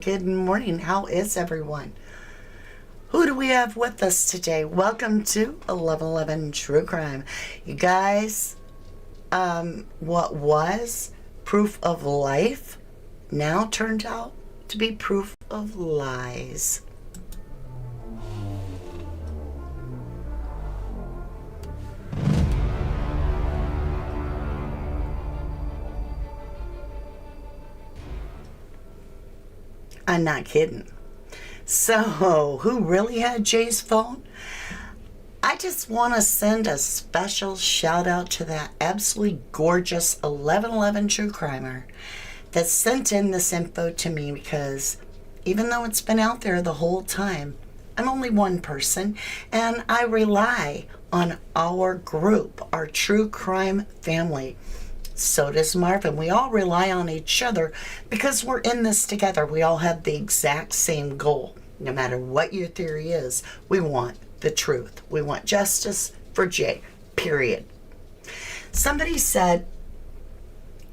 Good morning. How is everyone? Who do we have with us today? Welcome to 1111 True Crime. You guys, what was proof of life now turned out to be proof of lies. I'm not kidding. So, who really had Jay's phone? I just want to send a special shout out to that absolutely gorgeous 1111 True Crimer that sent in this info to me, because even though it's been out there the whole time, I'm only one person and I rely on our group, our true crime family. So does Marvin. We all rely on each other because we're in this together. We all have the exact same goal. No matter what your theory is, we want the truth. We want justice for Jay, period. Somebody said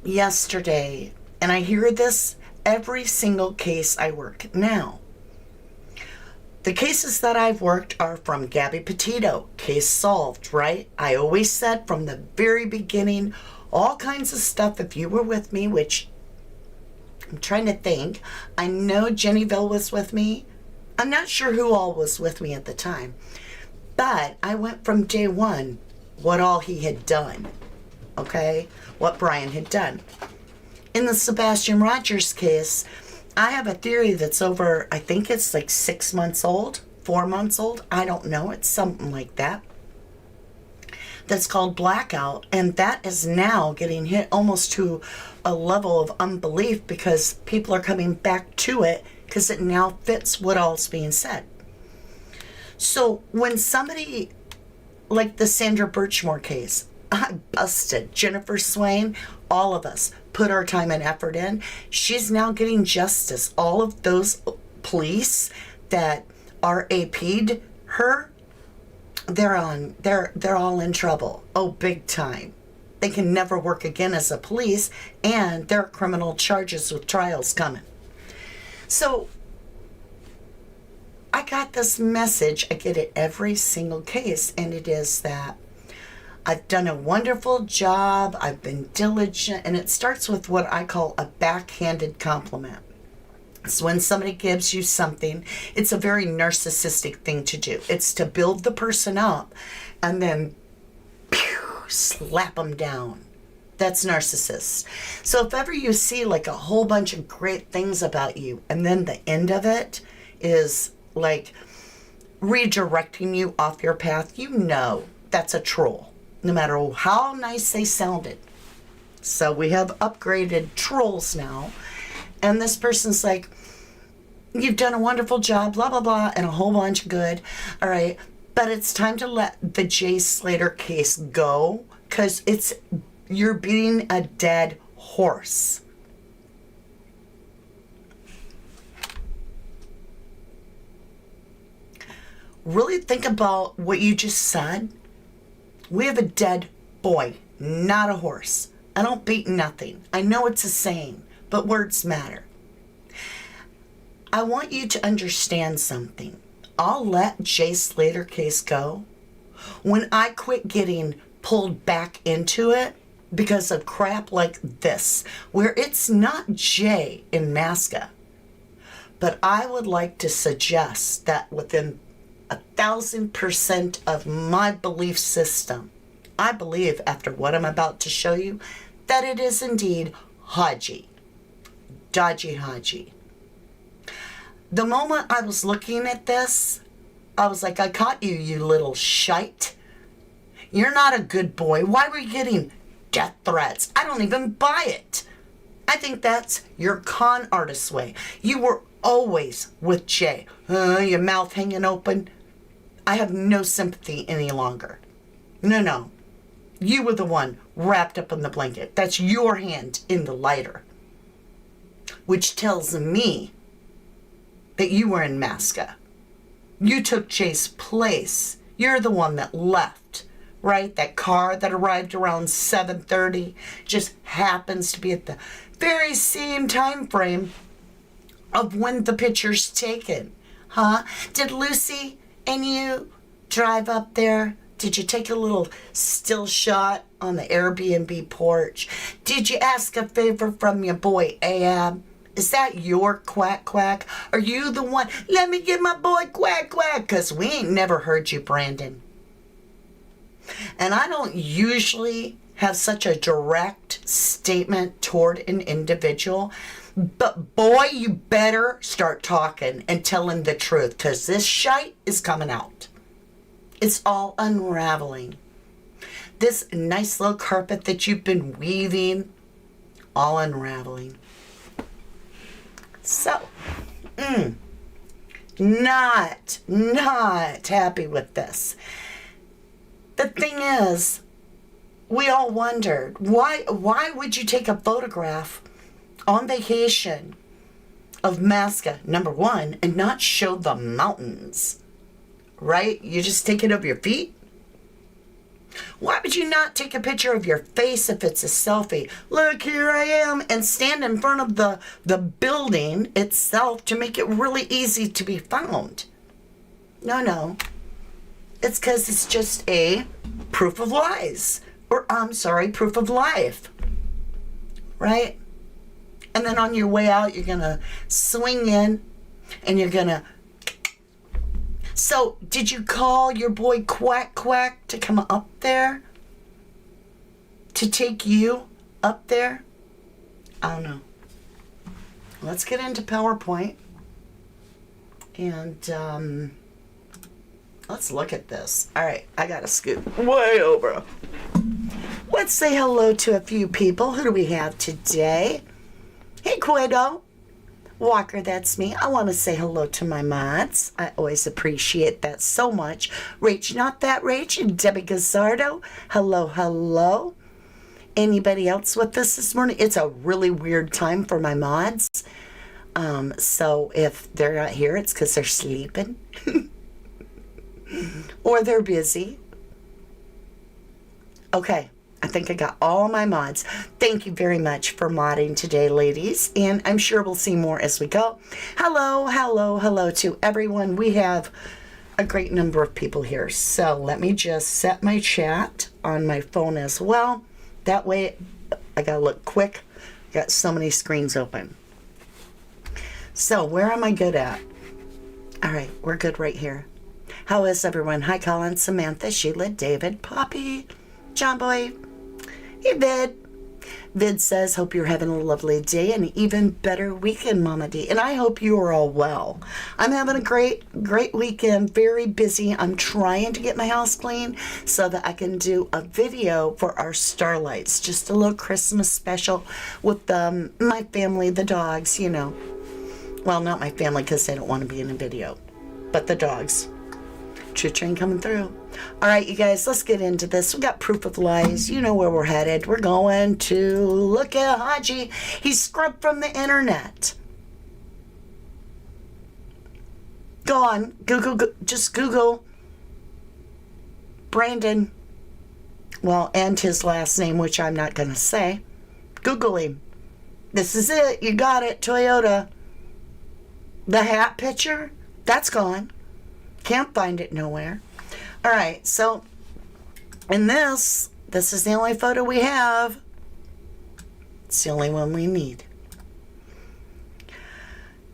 yesterday, and I hear this every single case I work now. The cases that I've worked are from Gabby Petito, case solved, right? I always said from the very beginning, all kinds of stuff. If you were with me, which I'm trying to think, I know Jennyville was with me. I'm not sure who all was with me at the time, but I went from day one, what all he had done, okay? What Brian had done. In the Sebastian Rogers case, I have a theory that's over, I think it's like 6 months old, 4 months old. I don't know. It's something like that. That's called Blackout, and that is now getting hit almost to a level of unbelief because people are coming back to it because it now fits what all's being said. So when somebody, like the Sandra Birchmore case, I busted Jennifer Swain, all of us put our time and effort in. She's now getting justice. All of those police that RAP'd her, they're all in trouble. Oh, big time. They can never work again as a police, and there are criminal charges with trials coming. So I got this message. I get it every single case, and it is that I've done a wonderful job, I've been diligent, and it starts with what I call a backhanded compliment. So when somebody gives you something, it's a very narcissistic thing to do. It's to build the person up and then slap them down. That's narcissist. So if ever you see like a whole bunch of great things about you and then the end of it is like redirecting you off your path, you know that's a troll, no matter how nice they sounded. So we have upgraded trolls now. And this person's like, you've done a wonderful job, blah, blah, blah, and a whole bunch of good. All right, but it's time to let the Jay Slater case go because you're beating a dead horse. Really think about what you just said. We have a dead boy, not a horse. I don't beat nothing. I know it's a saying, but words matter. I want you to understand something. I'll let Jay Slater case go when I quit getting pulled back into it because of crap like this, where it's not Jay in Masca. But I would like to suggest that within 1,000% of my belief system, I believe after what I'm about to show you, that it is indeed Haji. Dodgy Haji. The moment I was looking at this, I was like, I caught you, you little shite. You're not a good boy. Why were you getting death threats? I don't even buy it. I think that's your con artist way. You were always with Jay. Your mouth hanging open. I have no sympathy any longer. No. You were the one wrapped up in the blanket. That's your hand in the lighter. Which tells me that you were in Masca. You took Jay's place. You're the one that left, right? That car that arrived around 7:30 just happens to be at the very same time frame of when the picture's taken? Huh? Did Lucy and you drive up there? Did you take a little still shot on the Airbnb porch? Did you ask a favor from your boy Ab? Is that your quack quack? Are you the one? Let me get my boy quack quack. Because we ain't never heard you, Brandon. And I don't usually have such a direct statement toward an individual. But boy, you better start talking and telling the truth. Because this shite is coming out. It's all unraveling. This nice little carpet that you've been weaving, all unraveling. So, not happy with this. The thing is, we all wondered, why would you take a photograph on vacation of Masca, number one, and not show the mountains? Right? You just take it of your feet? Why would you not take a picture of your face if it's a selfie? Look, here I am, and stand in front of the building itself to make it really easy to be found. No. It's because it's just a proof of lies. Or, proof of life. Right? And then on your way out, you're going to swing in, and you're going to... So, did you call your boy Quack Quack to come up there? To take you up there? I don't know. Let's get into PowerPoint. And, let's look at this. All right, I got to scoot way over. Let's say hello to a few people. Who do we have today? Hey, Quedo. Walker, that's me. I want to say hello to my mods. I always appreciate that so much. Rach, not that Rach, and Debbie Gazzardo. Hello. Anybody else with us this morning? It's a really weird time for my mods. So if they're not here, it's because they're sleeping. Or they're busy. Okay. I think I got all my mods. Thank you very much for modding today, ladies. And I'm sure we'll see more as we go. Hello to everyone. We have a great number of people here. So let me just set my chat on my phone as well. That way, I got to look quick. Got so many screens open. So where am I good at? All right, we're good right here. How is everyone? Hi, Colin, Samantha, Sheila, David, Poppy, John Boy. Hey, Vid. Vid says, hope you're having a lovely day and an even better weekend, Mama D. And I hope you are all well. I'm having a great weekend. Very busy. I'm trying to get my house clean so that I can do a video for our Starlights. Just a little Christmas special with my family, the dogs, you know. Well, not my family because they don't want to be in a video. But the dogs. Choo train coming through. All right, you guys, let's get into this. We got proof of lies. You know where we're headed. We're going to look at Haji. He's scrubbed from the internet. Go on, just Google Brandon. Well, and his last name, which I'm not going to say. Google him. This is it. You got it, Toyota. The hat picture, that's gone. Can't find it nowhere. All right, so in this is the only photo we have. It's the only one we need.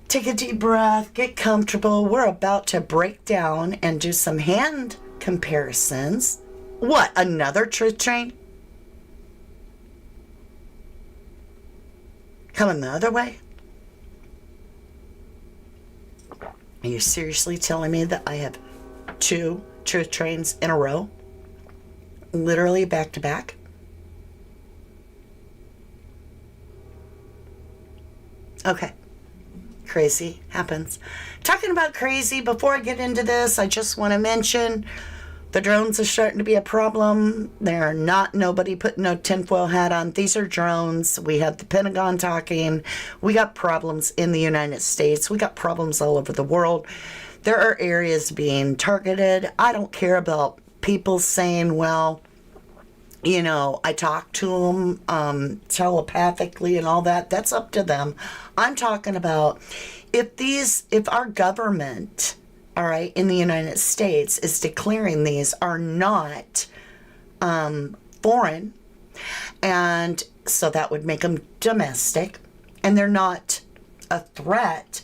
Take a deep breath, get comfortable. We're about to break down and do some hand comparisons. What, another truth train? Coming the other way? Are you seriously telling me that I have 2 truth trains in a row? Literally back to back? Okay. Crazy happens. Talking about crazy, before I get into this, I just want to mention the drones are starting to be a problem. They're not nobody putting no tinfoil hat on. These are drones. We have the Pentagon talking. We got problems in the United States. We got problems all over the world. There are areas being targeted. I don't care about people saying, well, you know, I talk to them telepathically and all that. That's up to them. I'm talking about if our government, all right, in the United States is declaring these are not foreign, and so that would make them domestic, and they're not a threat.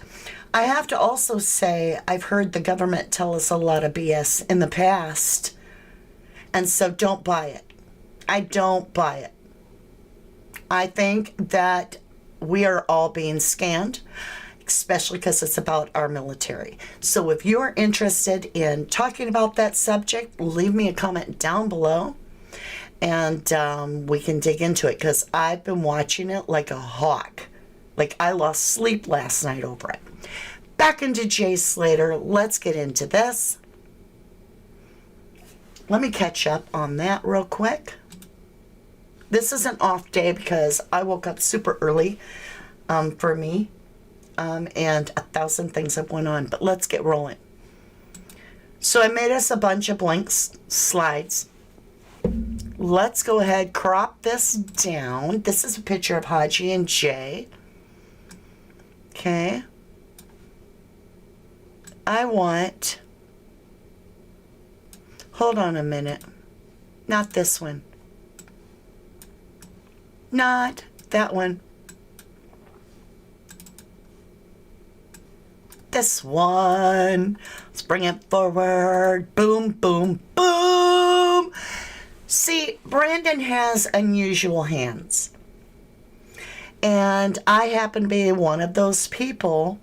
I have to also say I've heard the government tell us a lot of BS in the past, and so don't buy it. I don't buy it. I think that we are all being scanned, especially because it's about our military. So if you're interested in talking about that subject, leave me a comment down below, and we can dig into it, because I've been watching it like a hawk. Like, I lost sleep last night over it. Back into Jay Slater. Let's get into this. Let me catch up on that real quick. This is an off day because I woke up super early for me. And 1,000 things have went on. But let's get rolling. So I made us a bunch of blank slides. Let's go ahead, crop this down. This is a picture of Haji and Jay. Okay. I want... Hold on a minute. Not this one. Not that one. This one. Let's bring it forward. Boom, boom, boom. See, Brandon has unusual hands. And I happen to be one of those people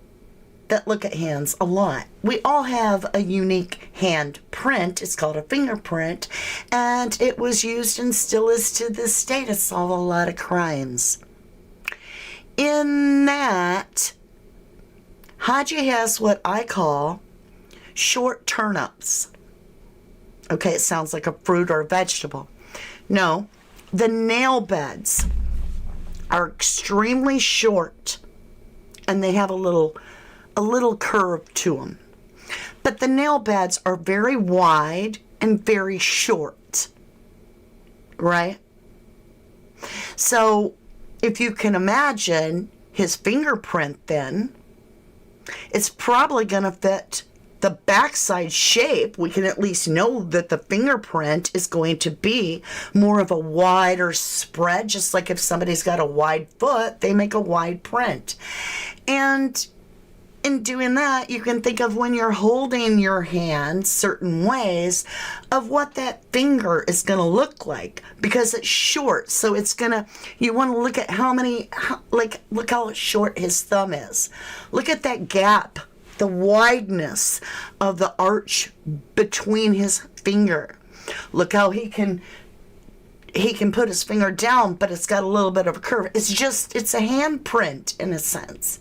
that look at hands a lot. We all have a unique hand print. It's called a fingerprint. And it was used and still is to this day to solve a lot of crimes. In that, Haji has what I call short turnips. Okay, it sounds like a fruit or a vegetable. No, the nail beds are extremely short, and they have a little curve to them. But the nail beds are very wide and very short, right? So if you can imagine his fingerprint, then it's probably going to fit the backside shape. We can at least know that the fingerprint is going to be more of a wider spread, just like if somebody's got a wide foot, they make a wide print. And in doing that, you can think of when you're holding your hand certain ways of what that finger is going to look like, because it's short. So it's going to, you want to look at look how short his thumb is. Look at that gap, the wideness of the arch between his finger. Look how he can put his finger down, but it's got a little bit of a curve. It's a handprint in a sense.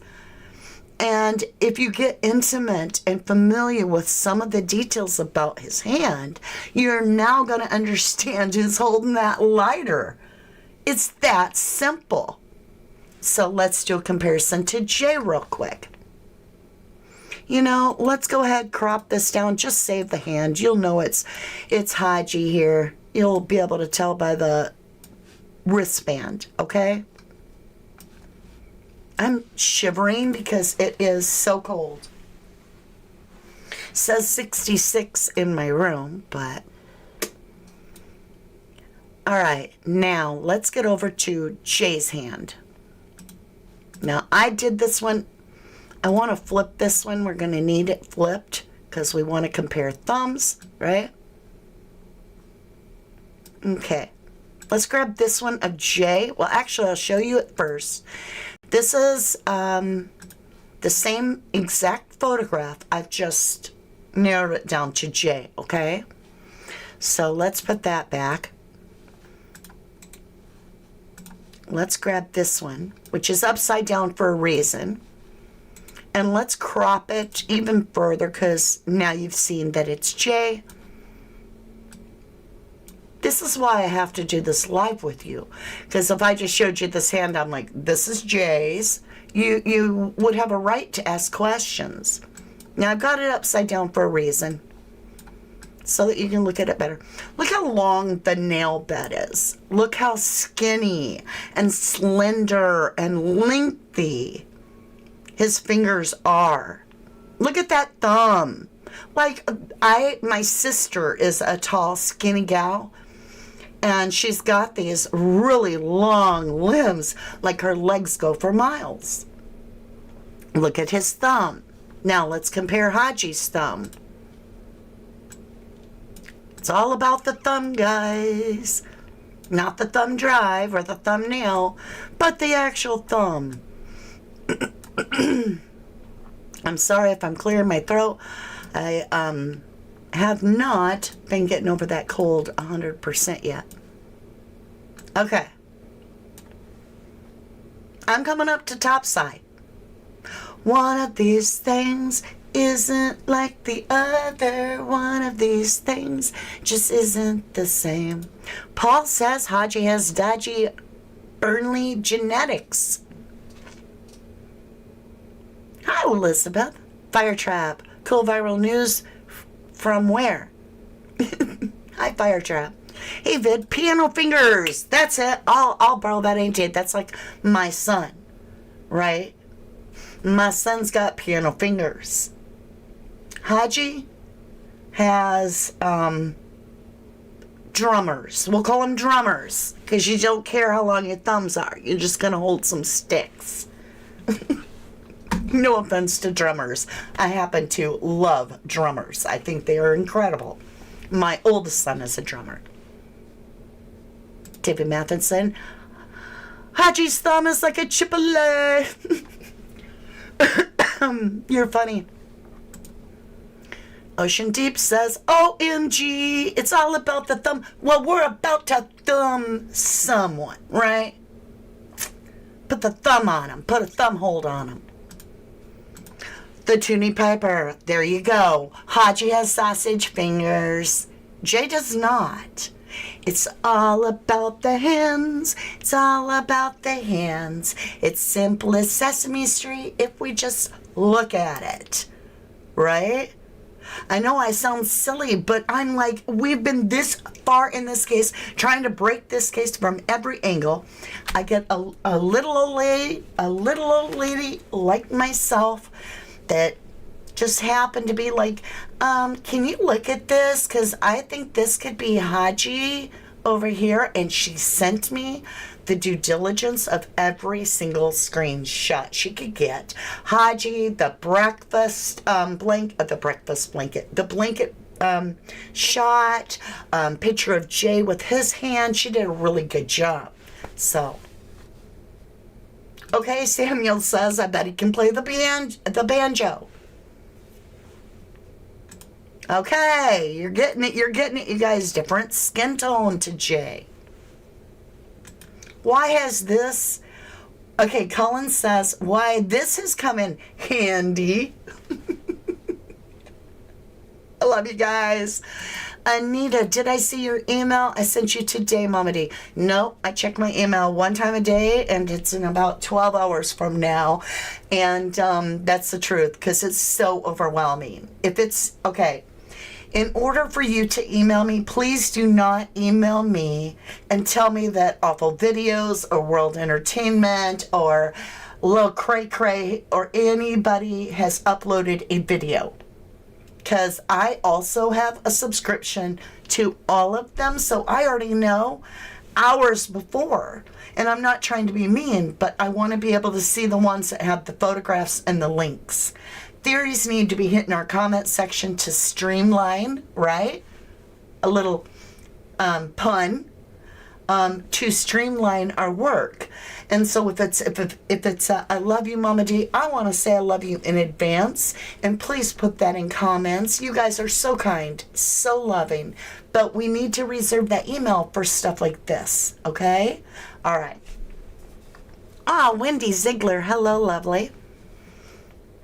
And if you get intimate and familiar with some of the details about his hand, you're now going to understand who's holding that lighter. It's that simple. So let's do a comparison to Jay real quick. You know, let's go ahead, crop this down. Just save the hand. You'll know it's Haji here. You'll be able to tell by the wristband, okay? I'm shivering because it is so cold. It says 66 in my room, but... Alright, now let's get over to Jay's hand. Now, I did this one. I want to flip this one. We're going to need it flipped because we want to compare thumbs, right? Okay. Let's grab this one of Jay. Well, actually, I'll show you it first. This is the same exact photograph. I've just narrowed it down to Jay, okay? So let's put that back. Let's grab this one, which is upside down for a reason. And let's crop it even further because now you've seen that it's Jay. This is why I have to do this live with you. Because if I just showed you this hand, I'm like, this is Jay's. You would have a right to ask questions. Now, I've got it upside down for a reason. So that you can look at it better. Look how long the nail bed is. Look how skinny and slender and lengthy his fingers are. Look at that thumb. Like, my sister is a tall, skinny gal, and she's got these really long limbs, like her legs go for miles. Look at his thumb. Now let's compare Haji's thumb. It's all about the thumb, guys. Not the thumb drive or the thumbnail, but the actual thumb. I'm sorry if I'm clearing my throat. I have not been getting over that cold 100% yet. Okay. I'm coming up to top side. One of these things isn't like the other. One of these things just isn't the same. Paul says Haji has dodgy early genetics. Hi, Elizabeth. Fire Trap. Cool viral news from where? Hi, Fire Trap. Hey, Vid. Piano fingers. That's it. I'll borrow that, ain't it? That's like my son, right? My son's got piano fingers. Haji has drummers. We'll call them drummers because you don't care how long your thumbs are. You're just going to hold some sticks. No offense to drummers. I happen to love drummers. I think they are incredible. My oldest son is a drummer. David Matheson. Haji's thumb is like a Chipotle. You're funny. Ocean Deep says, OMG, it's all about the thumb. Well, we're about to thumb someone, right? Put the thumb on him. Put a thumb hold on him. The Toonie Piper. There you go. Haji has sausage fingers. Jay does not. It's all about the hands. It's all about the hands. It's simple as Sesame Street if we just look at it. Right? I know I sound silly, but I'm like, we've been this far in this case, trying to break this case from every angle. I get a little old lady like myself that just happened to be like, can you look at this? Because I think this could be Haji over here. And she sent me the due diligence of every single screenshot she could get. Haji, the breakfast blanket, the blanket shot, picture of Jay with his hand. She did a really good job. So, okay, Samuel says, I bet he can play the banjo. Okay, you're getting it, you guys. Different skin tone to Jay. Why has this... Okay, Colin says, why this has come in handy. I love you guys. Anita, did I see your email? I sent you today, Mama D. No, I check my email one time a day, and it's in about 12 hours from now. And that's the truth, because it's so overwhelming. If it's... Okay. In order for you to email me, please do not email me and tell me that Awful Videos or World Entertainment or Lil Cray Cray or anybody has uploaded a video. Because I also have a subscription to all of them, so I already know hours before. And I'm not trying to be mean, but I want to be able to see the ones that have the photographs and the links. Theories need to be hit in our comment section to streamline, right? A little pun to streamline our work. And so if it's I love you, Mama D, I want to say I love you in advance. And please put that in comments. You guys are so kind, so loving. But we need to reserve that email for stuff like this, okay? All right. Wendy Ziegler, hello, lovely.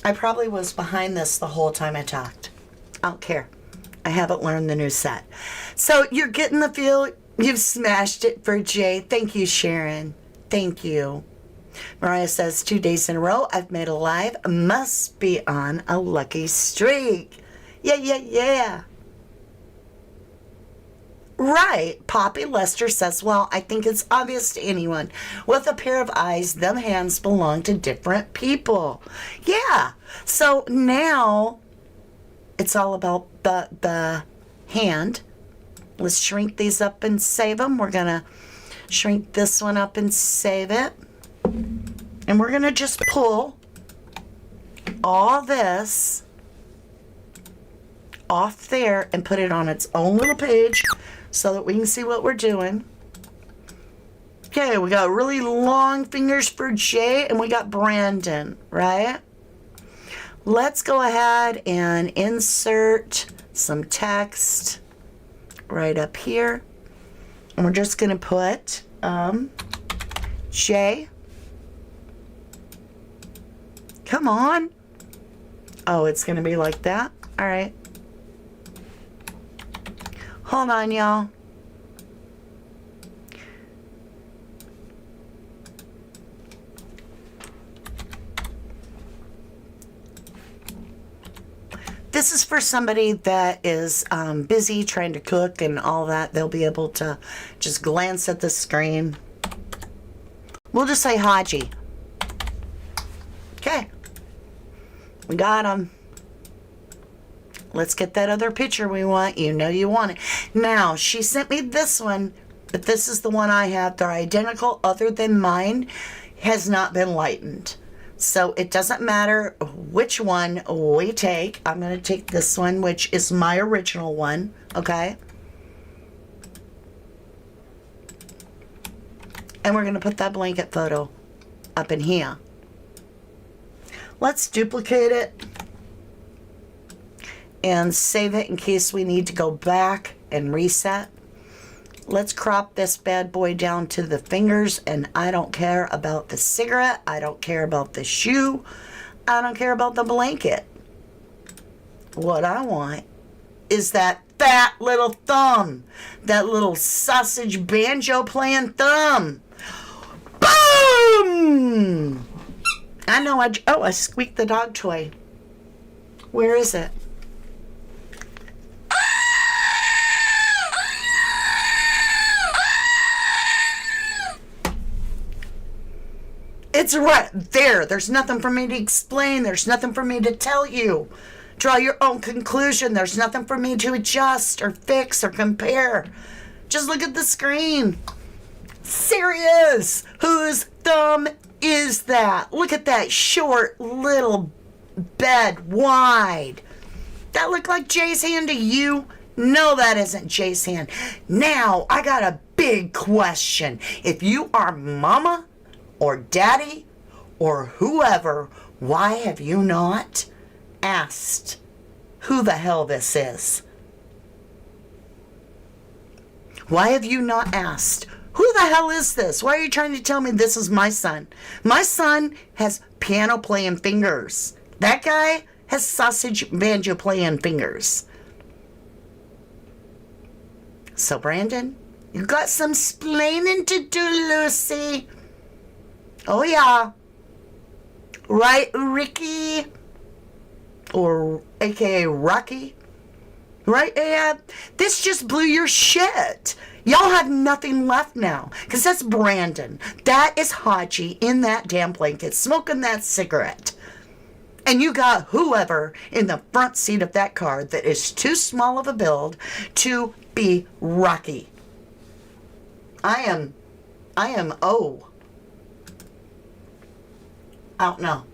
I probably was behind this the whole time I talked. I don't care. I haven't learned the new set. So you're getting the feel. You've smashed it for Jay. Thank you, Sharon. Thank you. Mariah says, 2 days in a row I've made a live. Must be on a lucky streak. Yeah. Right. Poppy Lester says, well, I think it's obvious to anyone with a pair of eyes, them hands belong to different people. Yeah. So now it's all about the hand. Let's shrink these up and save them. We're going to shrink this one up and save it. And we're going to just pull all this off there and put it on its own little page so that we can see what we're doing. Okay, we got really long fingers for Jay and we got Brandon, right? Let's go ahead and insert some text right up here. And we're just going to put Jay. Come on. Oh, it's going to be like that? All right. Hold on, y'all. This is for somebody that is busy trying to cook and all that. They'll be able to just glance at the screen. We'll just say Haji. Okay. We got him. Let's get that other picture we want. You know you want it. Now, she sent me this one, but this is the one I have. They're identical other than mine. Has not been lightened. So it doesn't matter which one we take. I'm going to take this one, which is my original one. Okay? And we're going to put that blanket photo up in here. Let's duplicate it and save it in case we need to go back and reset. Let's crop this bad boy down to the fingers, and I don't care about the cigarette. I don't care about the shoe. I don't care about the blanket. What I want is that fat little thumb, that little sausage banjo playing thumb. Boom! I know I squeaked the dog toy. Where is it? It's right there. There's nothing for me to explain. There's nothing for me to tell you. Draw your own conclusion. There's nothing for me to adjust or fix or compare. Just look at the screen. Serious. Whose thumb is that? Look at that short little bed wide. That look like Jay's hand to you? No, that isn't Jay's hand. Now, I got a big question. If you are mama or daddy or whoever, why have you not asked who the hell this is? Why have you not asked, who the hell is this? Why are you trying to tell me this is my son? My son has piano playing fingers. That guy has sausage banjo playing fingers. So Brandon, you got some splaining to do, Lucy. Oh yeah. Right, Ricky? Or AKA Rocky? Right, Ab? This just blew your shit. Y'all have nothing left now. Because that's Brandon. That is Haji in that damn blanket smoking that cigarette. And you got whoever in the front seat of that car that is too small of a build to be Rocky. I am I don't know.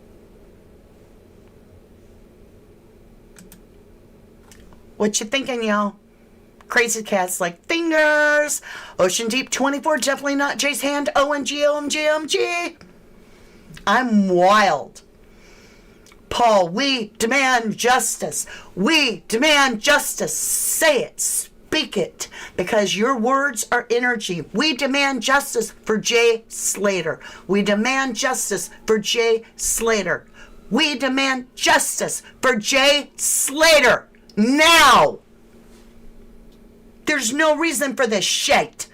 What you thinking, y'all? Crazy Cat's like, fingers. Ocean Deep 24, definitely not Jay's hand. OMG, OMG, OMG. I'm wild. Paul, we demand justice. We demand justice. Say it. Speak it. Because your words are energy. We demand justice for Jay Slater. We demand justice for Jay Slater. We demand justice for Jay Slater. Now! There's no reason for this shit.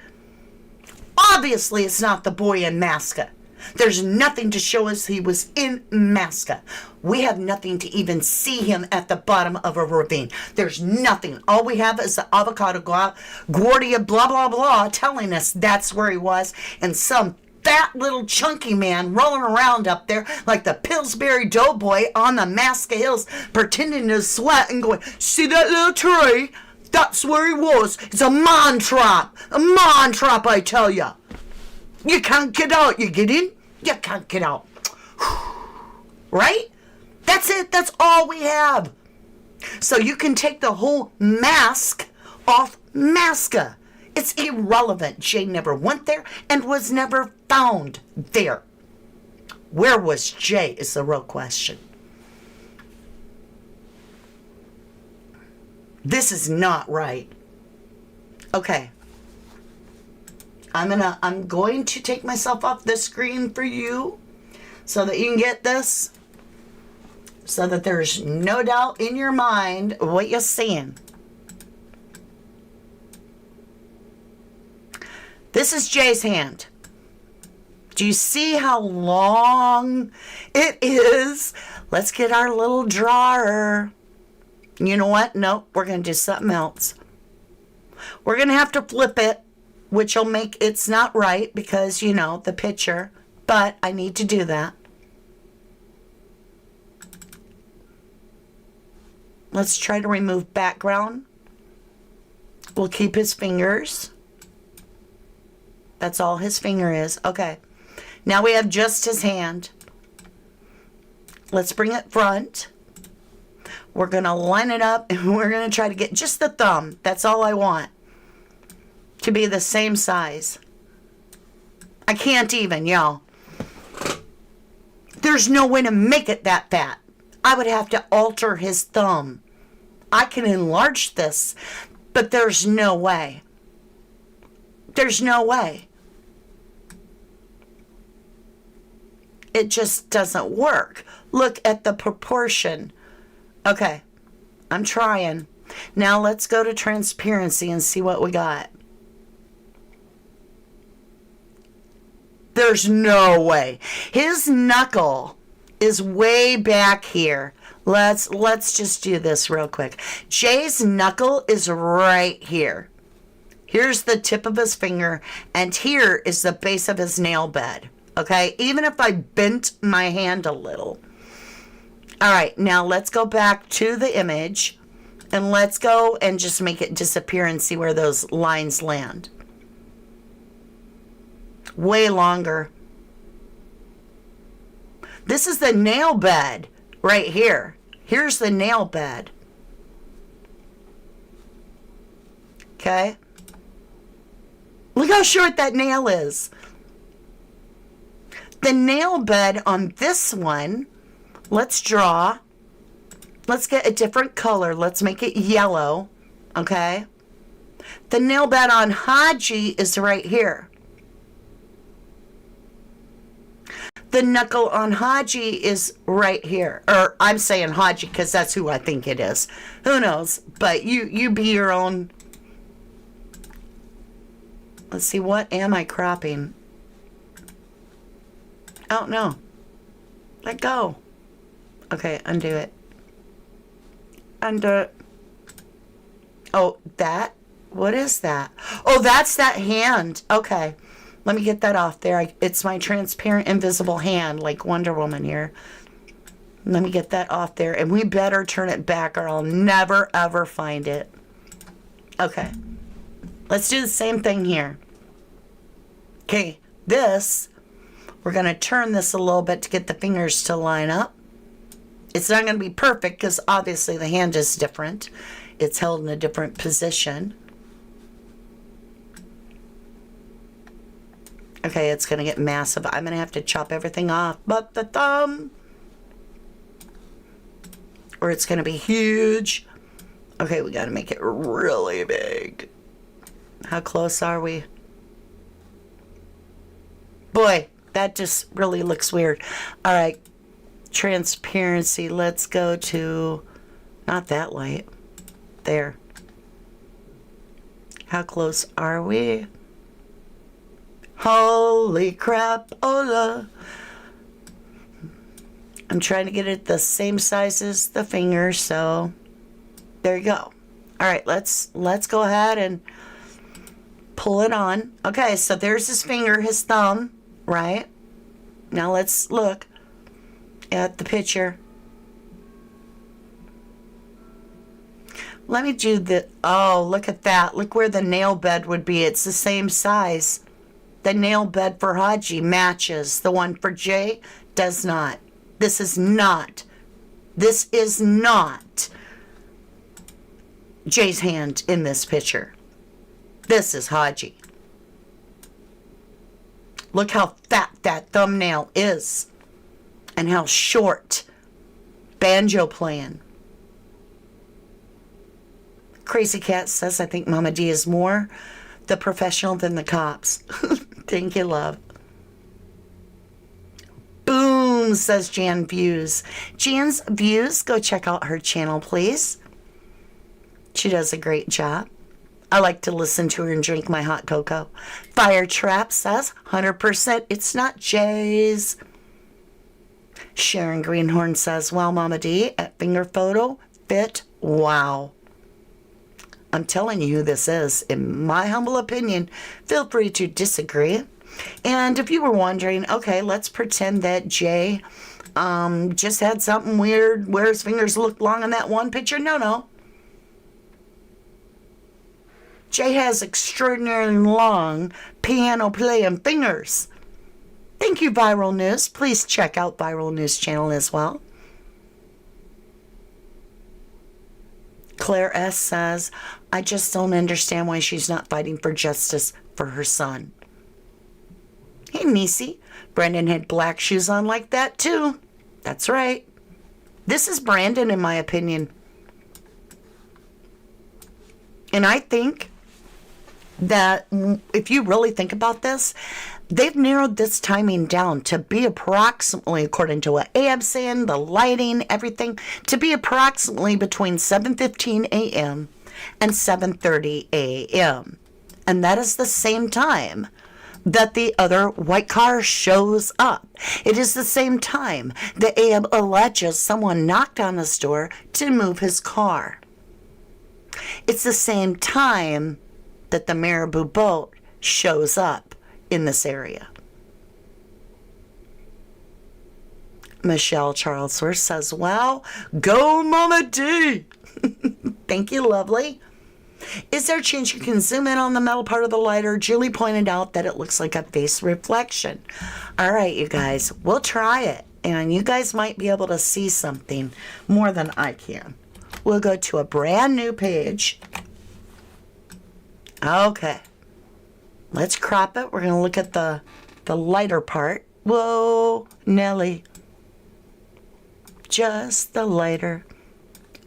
Obviously, it's not the boy in Masca. There's nothing to show us he was in Masca. We have nothing to even see him at the bottom of a ravine. There's nothing. All we have is the avocado guardia blah, blah, blah telling us that's where he was. And some fat little chunky man rolling around up there like the Pillsbury Doughboy on the Masca Hills pretending to sweat and going, see that little tree? That's where he was. It's a mine trap. A mine trap, I tell you. You can't get out. You get in? You can't get out. Right? That's it. That's all we have. So you can take the whole mask off Masca. It's irrelevant. Jay never went there and was never found there. Where was Jay is the real question. This is not right. Okay. I'm going to take myself off the screen for you so that you can get this. So that there's no doubt in your mind what you're seeing. This is Jay's hand. Do you see how long it is? Let's get our little drawer. You know what? Nope, we're going to do something else. We're going to have to flip it, which will make it's not right because, you know, the picture. But I need to do that. Let's try to remove background. We'll keep his fingers. That's all his finger is. Okay. Now we have just his hand. Let's bring it front. We're going to line it up and we're going to try to get just the thumb. That's all I want. To be the same size. I can't even, y'all. There's no way to make it that fat. I would have to alter his thumb. I can enlarge this, but there's no way. There's no way. It just doesn't work. Look at the proportion. Okay, I'm trying. Now let's go to transparency and see what we got. There's no way. His knuckle is way back here. Let's just do this real quick. Jay's knuckle is right here. Here's the tip of his finger, and here is the base of his nail bed. Okay, even if I bent my hand a little. All right, now let's go back to the image, and let's go and just make it disappear and see where those lines land. Way longer. This is the nail bed right here. Here's the nail bed. Okay. Look how short that nail is. The nail bed on this one, let's draw. Let's get a different color. Let's make it yellow. Okay. The nail bed on Haji is right here. The knuckle on Haji is right here. Or I'm saying Haji because that's who I think it is. Who knows? But you be your own. Let's see, what am I cropping? Oh, no. Let go. Okay, undo it. Undo it. Oh, that? What is that? Oh, that's that hand. Okay. Let me get that off there. It's my transparent, invisible hand, like Wonder Woman here. Let me get that off there. And we better turn it back or I'll never, ever find it. Okay. Let's do the same thing here. Okay, this, we're going to turn this a little bit to get the fingers to line up. It's not going to be perfect because obviously the hand is different. It's held in a different position. Okay, it's going to get massive. I'm going to have to chop everything off but the thumb. Or it's going to be huge. Okay, we got to make it really big. How close are we? Boy, that just really looks weird. All right, transparency. Let's go to, not that light. There. How close are we? Holy crap, Ola. I'm trying to get it the same size as the finger, so there you go. All right, let's go ahead and pull it on. Okay, so there's his finger, his thumb, right? Now let's look at the picture. Let me do the, oh, look at that. Look where the nail bed would be. It's the same size. The nail bed for Haji matches. The one for Jay does not. This is not Jay's hand in this picture. This is Haji. Look how fat that thumbnail is and how short. Banjo playing. Crazy Cat says, I think Mama D is more the professional than the cops. Thank you, love. Boom, says Jan Views. Jan's Views, go check out her channel, please. She does a great job. I like to listen to her and drink my hot cocoa. Fire Trap says, 100% it's not Jay's. Sharon Greenhorn says, well, Mama D, at finger photo, fit, wow. I'm telling you who this is. In my humble opinion, feel free to disagree. And if you were wondering, okay, let's pretend that Jay just had something weird where his fingers look long in that one picture. No. Jay has extraordinarily long piano playing fingers. Thank you, Viral News. Please check out Viral News channel as well. Claire S. says, I just don't understand why she's not fighting for justice for her son. Hey, Nisi. Brandon had black shoes on like that, too. That's right. This is Brandon, in my opinion. And I think that if you really think about this, they've narrowed this timing down to be approximately, according to what AYUB'S saying, the lighting, everything, to be approximately between 7:15 a.m. and 7:30 a.m. And that is the same time that the other white car shows up. It is the same time that AYUB alleges someone knocked on his door to move his car. It's the same time that the Marabou boat shows up in this area. Michelle Charlesworth says, well, go Mama D. Thank you, lovely. Is there a chance you can zoom in on the metal part of the lighter? Julie pointed out that it looks like a face reflection. All right, you guys, we'll try it. And you guys might be able to see something more than I can. We'll go to a brand new page. Okay. Let's crop it. We're going to look at the lighter part. Whoa, Nelly. Just the lighter.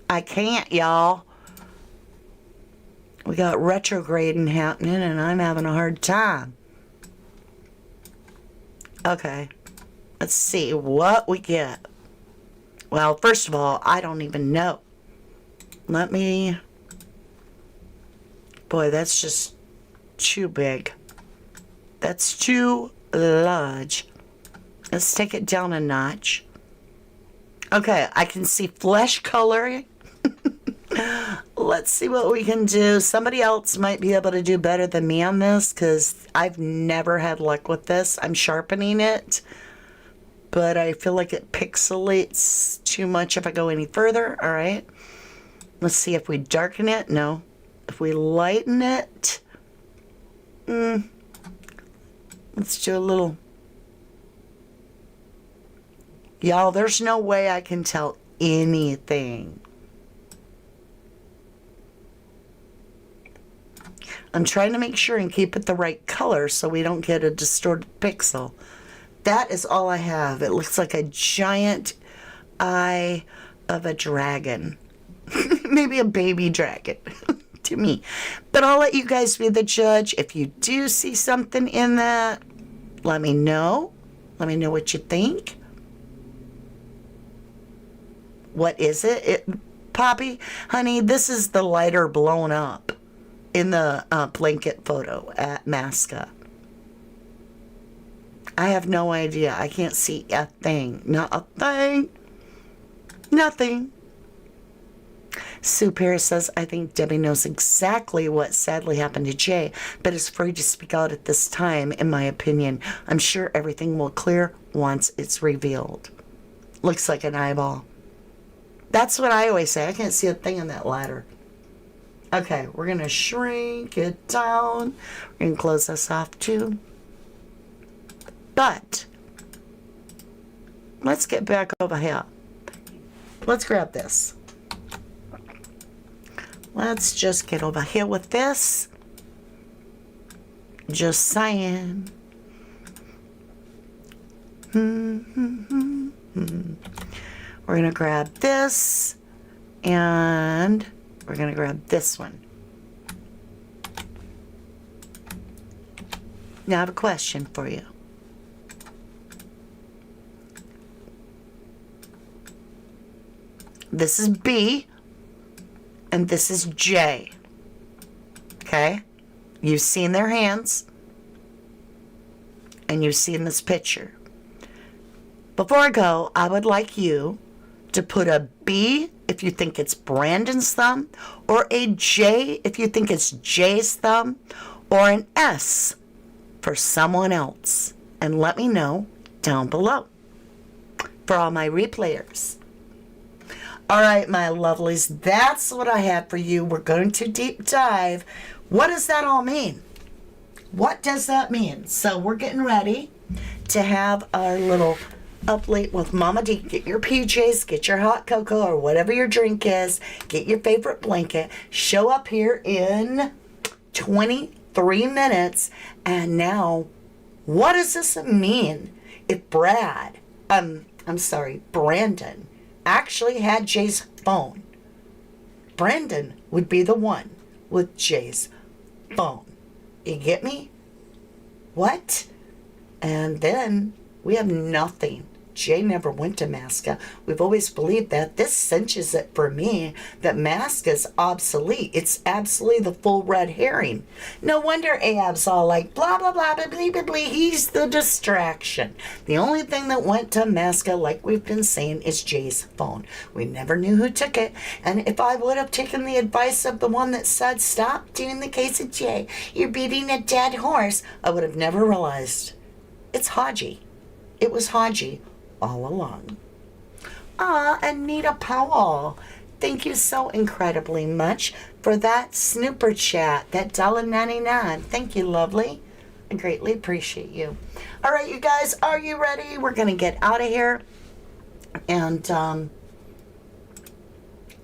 I can't, y'all. We got retrograding happening, and I'm having a hard time. Okay. Let's see what we get. Well, first of all, I don't even know. Let me... Boy, that's just too big. That's too large. Let's take it down a notch. Okay, I can see flesh coloring. Let's see what we can do. Somebody else might be able to do better than me on this because I've never had luck with this. I'm sharpening it, but I feel like it pixelates too much if I go any further. All right. Let's see if we darken it. No. If we lighten it. Let's do a little. Y'all, there's no way I can tell anything. I'm trying to make sure and keep it the right color so we don't get a distorted pixel. That is all I have. It looks like a giant eye of a dragon. Maybe a baby dragon to me. But I'll let you guys be the judge. If you do see something in that, let me know. Let me know what you think. What is it? Poppy, honey, this is the lighter blown up in the blanket photo at Masca. I have no idea. I can't see a thing. Not a thing. Nothing. Sue Paris says, I think Debbie knows exactly what sadly happened to Jay, but is afraid to speak out at this time, in my opinion. I'm sure everything will clear once it's revealed. Looks like an eyeball. That's what I always say. I can't see a thing on that ladder. Okay, we're going to shrink it down. We're going to close this off too. But let's get back over here. Let's grab this. Let's just get over here with this. Just saying. We're going to grab this. And we're going to grab this one. Now I have a question for you. This is B. And this is J. Okay? You've seen their hands. And you've seen this picture. Before I go, I would like you to put a B if you think it's Brandon's thumb, or a J if you think it's Jay's thumb, or an S for someone else. And let me know down below. For all my replayers. All right, my lovelies, that's what I have for you. We're going to deep dive. What does that all mean? What does that mean? So we're getting ready to have our little up late with Mama D. Get your PJs, get your hot cocoa or whatever your drink is. Get your favorite blanket. Show up here in 23 minutes. And now, what does this mean if Brandon actually had Jay's phone? Brandon would be the one with Jay's phone. You get me? What? And then we have nothing. Jay never went to Masca. We've always believed that. This cinches it for me that Masca's obsolete. It's absolutely the full red herring. No wonder AYUB'S all like, blah, blah, blah, blah, blah, blah, blah. He's the distraction. The only thing that went to Masca, like we've been saying, is Jay's phone. We never knew who took it. And if I would have taken the advice of the one that said, stop doing the case of Jay, you're beating a dead horse, I would have never realized. It's Haji. It was Haji all along. Anita Powell, thank you so incredibly much for that snooper chat, that $1.99. Thank you, lovely. I greatly appreciate you. All right, you guys, are you ready? We're going to get out of here. And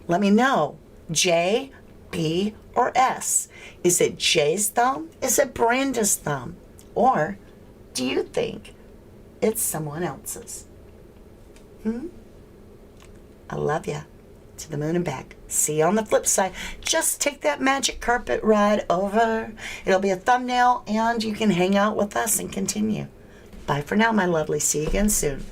let me know, J, B, or S. Is it Jay's thumb? Is it Branda's thumb? Or do you think it's someone else's? I love ya. To the moon and back. See you on the flip side. Just take that magic carpet ride over. It'll be a thumbnail and you can hang out with us and continue. Bye for now, my lovely. See you again soon.